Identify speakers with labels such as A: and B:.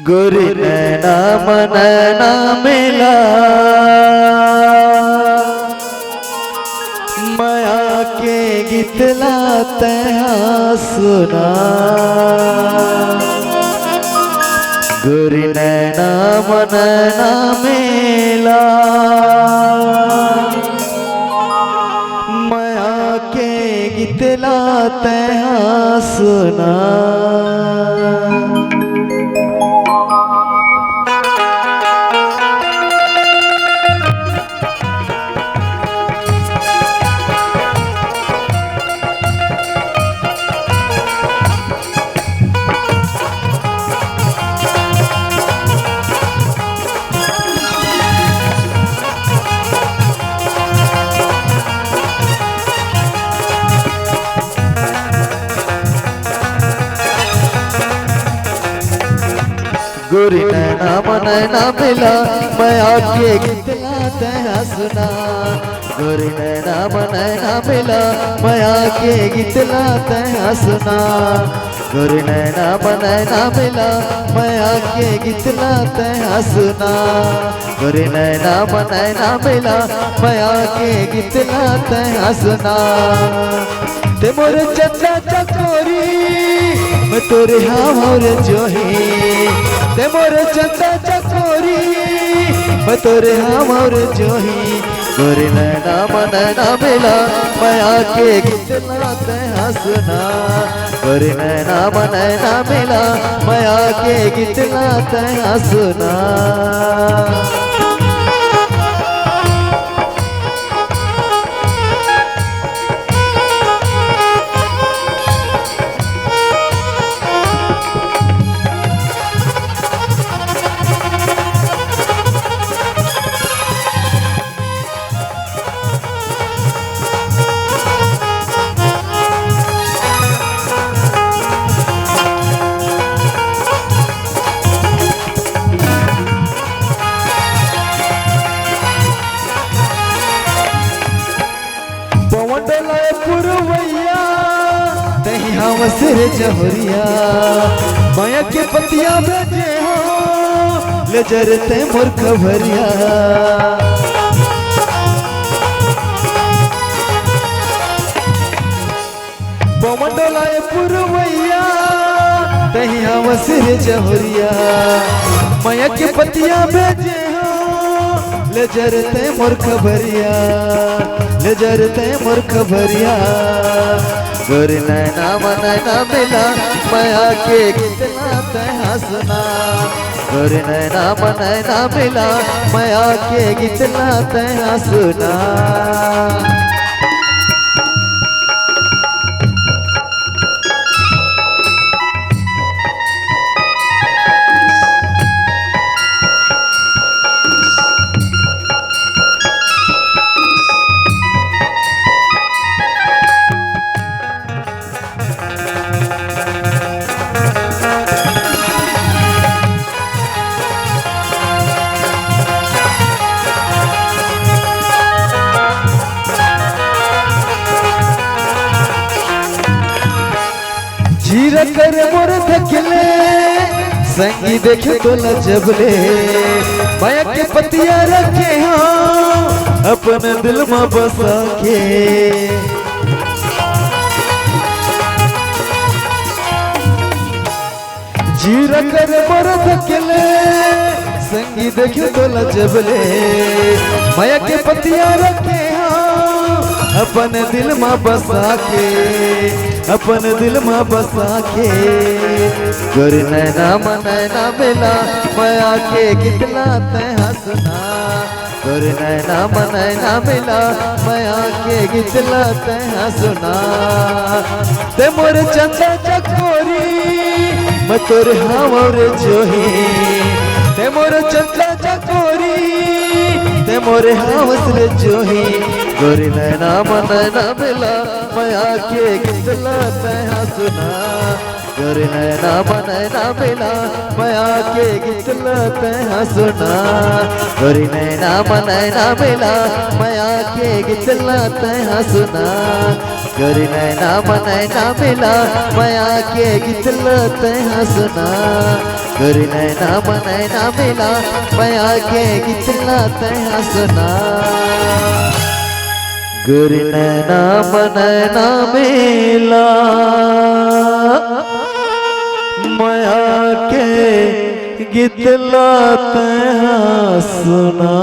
A: गोरी नैना मनैना मिला माया के गीत लाते सुना। गोरी नैना मनैना मिला माया के गीत लाते सुना। गोरी नैना मनैना मिला माया के गीत लाते सुना। गोरी नैना मनैना मिला माया के गीत लाते सुना। गोरी नैना मनैना मिला माया के गीत लाते सुना। गोरी नैना मनैना मिला माया के गीत लाते सुना। ते मोर चंदा चकोरी मैं तोरे हावर जोही। ते मोर चंदा चकोरी मैं तोरे हावर जोही। गोरी नैना मनैना मिला माया के गीत लाते सुना। गोरी नैना मनैना मिला माया के गीत लाते सुना। पुरवैया दही हम सिर जहरिया माया के पतिया भेजे हो ले जरते मोर खबरिया। पवनलाए पुरवैया दही हम सिर जहरिया माया के पतिया भेजे हो ले जरते मोर खबरिया। ले जरते मोर खबरिया। गोरी नैना मनैना मिला माया के गीत लाते सुना। गोरी नैना मनैना मिला माया के गीत लाते सुना। जीरा कर मोर थकले संगी देखे तो लजबले माया के पतिया रखे हाँ अपने दिल में बसा के। जीरा कर मोर थकले संगी देखे तो लजबले माया के पतिया रखे हाँ अपने दिल में बसा के। अपन दिल में बसा के। गोरी नैना मनैना मिला माया के गीत लाते सुना। गोरी नैना मनैना मिला माया के गीत लाते सुना। ते मोर चंदा चकोरी मैं तोरे हावर जोही। ते मोर चंदा चकोरी ते मोरे हावर जोही। गोरी नैना मनैना मिला माया के गितला तैहा सुना गोरी नैना मनैना मिला माया के गितला तैहा सुना गोरी नैना मनैना मिला माया के गितला तैहा सुना गोरी नैना मनैना मिला माया के गितला तैहा सुना गोरी नैना मनैना मिला माया के गितला तैहा सुना गोरी नैना मनैना मिला माया के गितला तैहा सुना।